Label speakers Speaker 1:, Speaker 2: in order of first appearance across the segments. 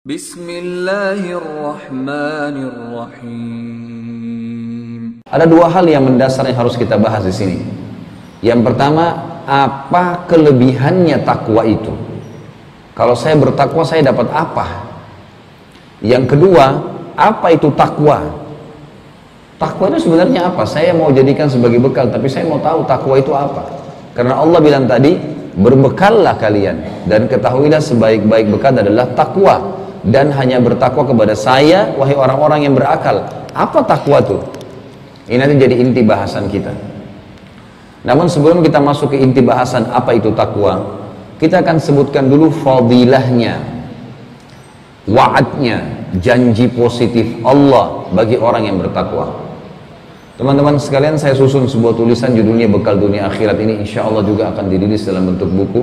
Speaker 1: Bismillahirrahmanirrahim.
Speaker 2: Ada dua hal yang mendasar yang harus kita bahas di sini. Yang pertama, apa kelebihannya takwa itu? Kalau saya bertakwa, saya dapat apa? Yang kedua, apa itu takwa? Takwa itu sebenarnya apa? Saya mau jadikan sebagai bekal, tapi saya mau tahu takwa itu apa. Karena Allah bilang tadi, berbekallah kalian dan ketahuilah sebaik-baik bekal adalah takwa. Dan hanya bertakwa kepada saya, wahai orang-orang yang berakal. Apa takwa itu? Ini nanti jadi inti bahasan kita. Namun sebelum kita masuk ke inti bahasan apa itu takwa, kita akan sebutkan dulu fadilahnya, wa'adnya, janji positif Allah bagi orang yang bertakwa. Teman-teman sekalian, saya susun sebuah tulisan judulnya Bekal Dunia Akhirat. Ini insya Allah juga akan dirilis dalam bentuk buku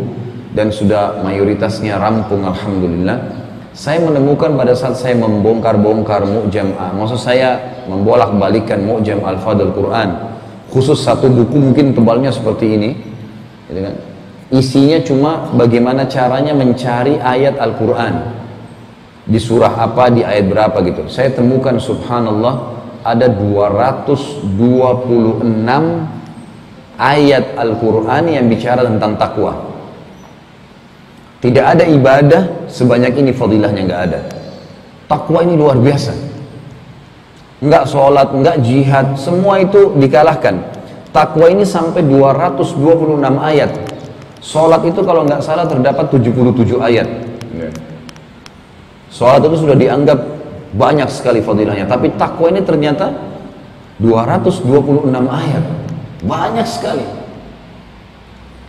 Speaker 2: dan sudah mayoritasnya rampung, alhamdulillah. Saya menemukan pada saat saya membongkar-bongkar Mu'jam, maksud saya membolak-balikan Mu'jam Al-Fadl Quran, khusus satu buku mungkin tebalnya seperti ini, gitu kan? Isinya cuma bagaimana caranya mencari ayat Al-Quran di surah apa, di ayat berapa gitu. Saya temukan subhanallah ada 226 ayat Al-Quran yang bicara tentang takwa. Tidak ada ibadah sebanyak ini fadilahnya, nggak ada. Takwa ini luar biasa. Nggak sholat, nggak jihad, semua itu dikalahkan. Takwa ini sampai 226 ayat. Sholat itu kalau nggak salah terdapat 77 ayat. Sholat itu sudah dianggap banyak sekali fadilahnya. Tapi takwa ini ternyata 226 ayat. Banyak sekali.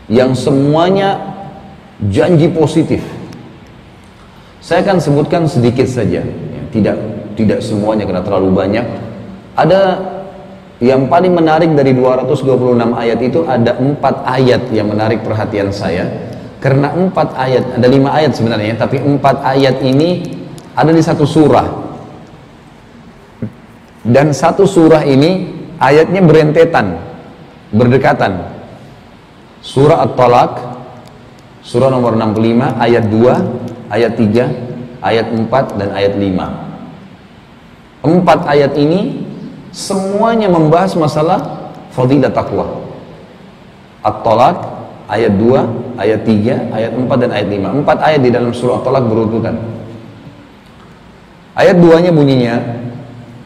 Speaker 2: Yang semuanya janji positif. Saya akan sebutkan sedikit saja, ya, tidak semuanya karena terlalu banyak. Ada yang paling menarik dari 226 ayat itu, ada 4 ayat yang menarik perhatian saya. Karena 4 ayat, ada 5 ayat sebenarnya, tapi 4 ayat ini ada di satu surah. Dan satu surah ini ayatnya berentetan, berdekatan. Surah At-Talaq, surah nomor 65, ayat 2, ayat 3, ayat 4, dan ayat 5. 4 ayat ini semuanya membahas masalah fadilah takwa. At-Talaq, ayat 2, ayat 3, ayat 4, dan ayat 5. 4 ayat di dalam surah At-Talaq berurutan. Ayat 2-nya bunyinya,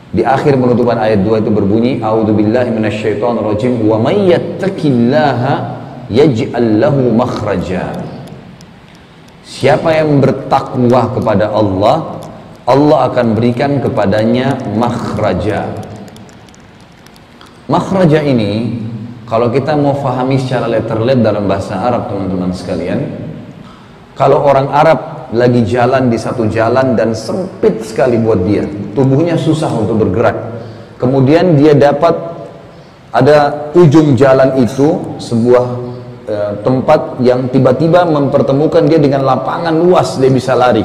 Speaker 2: di akhir penutupan ayat 2 itu berbunyi, A'udzubillahi minasyaitonirrajim, wa may yattaqillaha yaj'al lahu makhraja. Siapa yang bertakwa kepada Allah, Allah akan berikan kepadanya makhraja. Makhraja ini kalau kita mau fahami secara letterlet dalam bahasa Arab, teman-teman sekalian, kalau orang Arab lagi jalan di satu jalan dan sempit sekali buat dia, tubuhnya susah untuk bergerak, kemudian dia dapat ada ujung jalan itu sebuah tempat yang tiba-tiba mempertemukan dia dengan lapangan luas, dia bisa lari.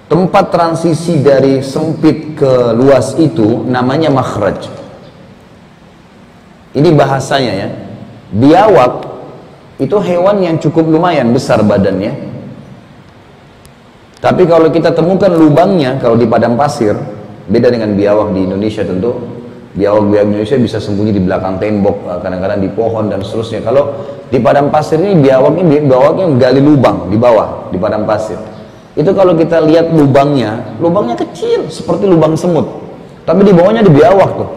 Speaker 2: Tempat transisi dari sempit ke luas itu namanya makhraj. Ini bahasanya ya. Biawak itu hewan yang cukup lumayan besar badannya. Tapi kalau kita temukan lubangnya, kalau di padang pasir, beda dengan biawak di Indonesia tentu. Biawak-biawak Indonesia bisa sembunyi di belakang tembok, kadang-kadang di pohon dan seterusnya. Kalau di padang pasir ini biawaknya gali lubang di bawah, di padang pasir. Itu kalau kita lihat lubangnya kecil seperti lubang semut. Tapi di bawahnya ada biawak tuh.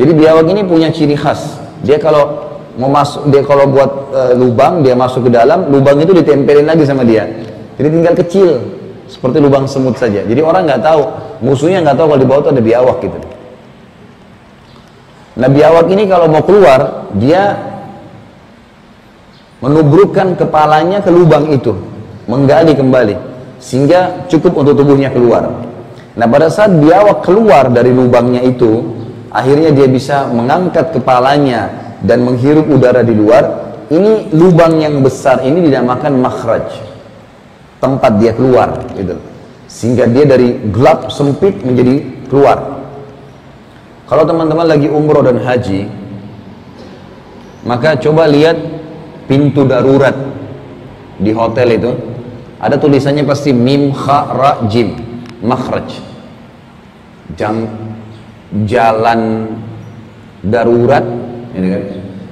Speaker 2: Jadi biawak ini punya ciri khas. Dia kalau mau masuk, dia kalau buat lubang, dia masuk ke dalam, lubang itu ditempelin lagi sama dia. Jadi tinggal kecil seperti lubang semut saja. Jadi orang nggak tahu, musuhnya nggak tahu kalau di bawah itu ada biawak gitu. Nah, biawak ini kalau mau keluar, dia menubrukkan kepalanya ke lubang itu, menggali kembali, sehingga cukup untuk tubuhnya keluar. Nah, pada saat biawak keluar dari lubangnya itu, akhirnya dia bisa mengangkat kepalanya dan menghirup udara di luar. Ini lubang yang besar ini dinamakan makhraj, tempat dia keluar, gitu. Sehingga dia dari gelap sempit menjadi keluar. Kalau teman-teman lagi umroh dan haji, maka coba lihat pintu darurat di hotel itu. ada tulisannya pasti mim kha ra jim, makhraj. Jalan darurat ini kan,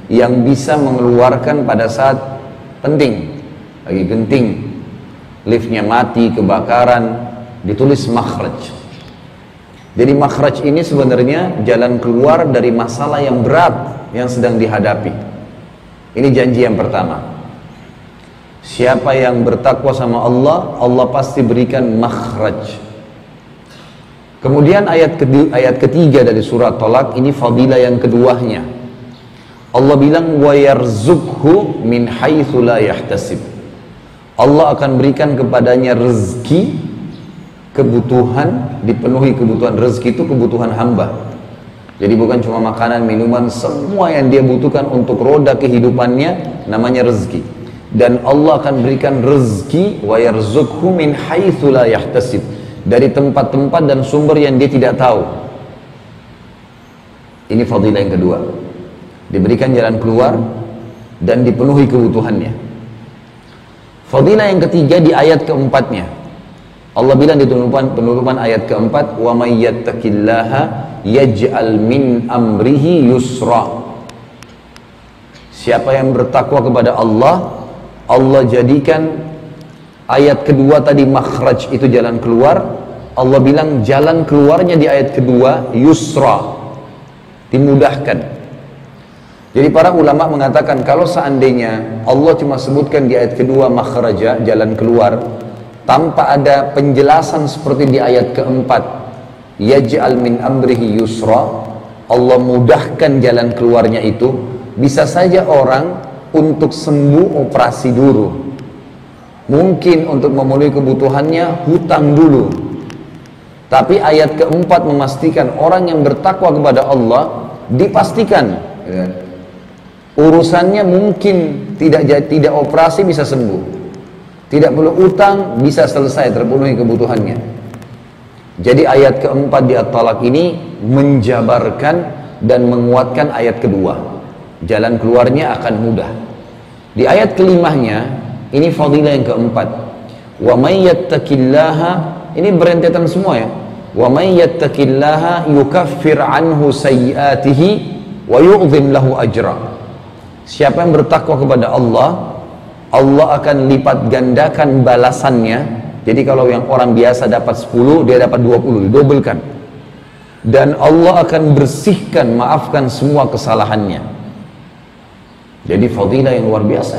Speaker 2: yang bisa mengeluarkan pada saat penting, lagi genting, liftnya mati, kebakaran, ditulis makhraj. Jadi makhraj ini sebenarnya jalan keluar dari masalah yang berat yang sedang dihadapi. Ini janji yang pertama. Siapa yang bertakwa sama Allah, Allah pasti berikan makhraj. Kemudian ayat ketiga dari surat Thalaq ini fadilah yang keduanya. Allah bilang wa yarzuqhu min haitsu la yahtasib. Allah akan berikan kepadanya rezeki, kebutuhan, dipenuhi kebutuhan. Rezeki itu kebutuhan hamba. Jadi bukan cuma makanan, minuman, semua yang dia butuhkan untuk roda kehidupannya namanya rezeki. Dan Allah akan berikan rezeki wa yarzuqhu min haitsu la yahtasib, dari tempat-tempat dan sumber yang dia tidak tahu. Ini fadilah yang kedua. Diberikan jalan keluar dan dipenuhi kebutuhannya. Fadilah yang ketiga di ayat keempatnya. Allah bilang di penutupan ayat keempat, wa may yattaqillaha yaj'al min amrihi yusra. Siapa yang bertakwa kepada Allah, Allah jadikan ayat kedua tadi makhraj itu jalan keluar. Allah bilang jalan keluarnya di ayat kedua yusra, dimudahkan. Jadi para ulama mengatakan kalau seandainya Allah cuma sebutkan di ayat kedua makhraja, jalan keluar, tanpa ada penjelasan seperti di ayat keempat, yaj'al min amrihi yusra, Allah mudahkan jalan keluarnya itu, bisa saja orang untuk sembuh operasi dulu, mungkin untuk memenuhi kebutuhannya hutang dulu. Tapi ayat keempat memastikan orang yang bertakwa kepada Allah dipastikan urusannya mungkin tidak operasi bisa sembuh, tidak perlu utang, bisa selesai, terpenuhi kebutuhannya. Jadi ayat keempat di At-Thalaq ini menjabarkan dan menguatkan ayat kedua. Jalan keluarnya akan mudah. Di ayat kelimanya, ini fadilah yang keempat. Wa may yattaqillaha, ini berentetan semua ya. Wa may yattaqillaha yukaffir anhu sayyiatihi wa yu'dhim lahu ajra. Siapa yang bertakwa kepada Allah, Allah akan lipat gandakan balasannya. Jadi kalau yang orang biasa dapat 10, dia dapat 20, didobelkan. Dan Allah akan bersihkan, maafkan semua kesalahannya. Jadi fadilah yang luar biasa.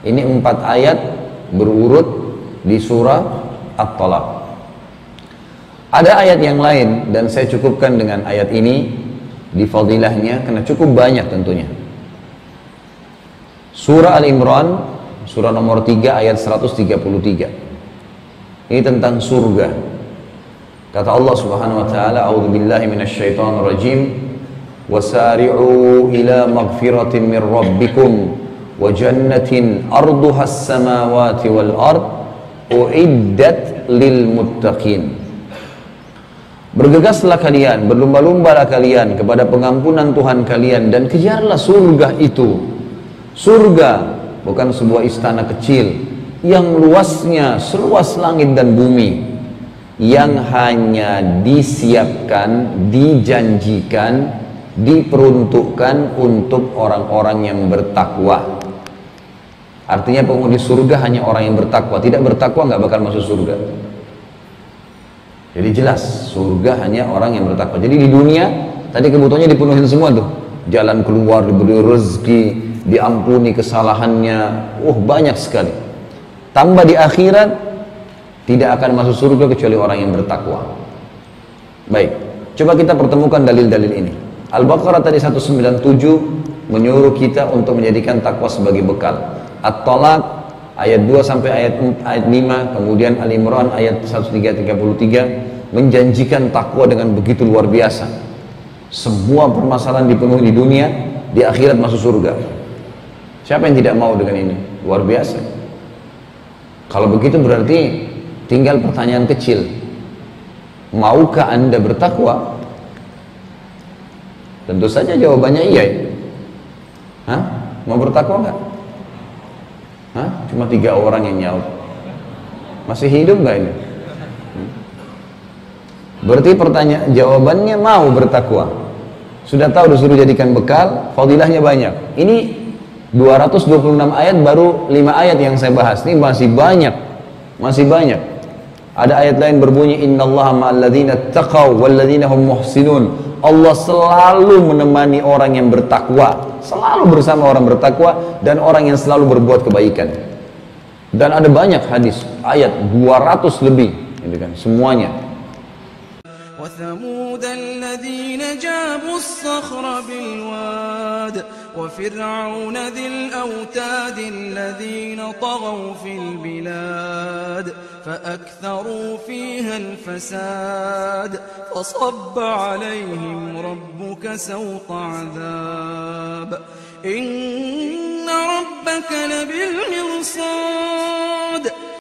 Speaker 2: Ini 4 ayat berurut di surah At-Thalaq. Ada ayat yang lain dan saya cukupkan dengan ayat ini di fadilahnya karena cukup banyak tentunya. Surah Al-Imran, surah nomor 3 ayat 133. Ini tentang surga. Kata Allah Subhanahu wa taala, "A'udzubillahi minasyaitonir rajim. Wasari'u ila maghfiratin min rabbikum wa jannatin arduha as-samawati wal ard uiddat lil muttaqin." Bergegaslah kalian, berlomba-lombalah kalian kepada pengampunan Tuhan kalian dan kejarlah surga itu. Surga bukan sebuah istana kecil yang luasnya seluas langit dan bumi, yang hanya disiapkan, dijanjikan, diperuntukkan untuk orang-orang yang bertakwa. Artinya penghuni surga hanya orang yang bertakwa. Tidak bertakwa nggak bakal masuk surga. Jadi jelas surga hanya orang yang bertakwa. Jadi di dunia tadi kebutuhannya dipenuhin semua tuh, jalan keluar, diberi rezeki, diampuni kesalahannya, banyak sekali. Tambah di akhirat tidak akan masuk surga kecuali orang yang bertakwa. Baik, coba kita pertemukan dalil-dalil ini. Al-Baqarah tadi 197 menyuruh kita untuk menjadikan takwa sebagai bekal. At-Thalaq ayat 2 sampai ayat 5, kemudian Al-Imran ayat 1333 menjanjikan takwa dengan begitu luar biasa. Semua permasalahan dipenuhi di dunia, di akhirat masuk surga. Siapa yang tidak mau dengan ini? Luar biasa. Kalau begitu berarti tinggal pertanyaan kecil. Maukah Anda bertakwa? Tentu saja jawabannya iya. Hah? Mau bertakwa nggak? Hah? Cuma 3 orang yang nyaut. Masih hidup nggak ini? Berarti pertanyaan jawabannya mau bertakwa. Sudah tahu disuruh jadikan bekal, fadilahnya banyak. Ini 226 ayat, baru 5 ayat yang saya bahas. Ini masih banyak. Masih banyak. Ada ayat lain berbunyi innallaha ma'alladzina taqaw walladzina hum muhsinun. Allah selalu menemani orang yang bertakwa, selalu bersama orang bertakwa dan orang yang selalu berbuat kebaikan. Dan ada banyak hadis, ayat 200 lebih, gitu kan, semuanya.
Speaker 1: وثمود الذين جابوا الصخر بالواد وفرعون ذي الأوتاد الذين طغوا في البلاد فأكثروا فيها الفساد فصب عليهم ربك سوط عذاب إن ربك لبالمرصاد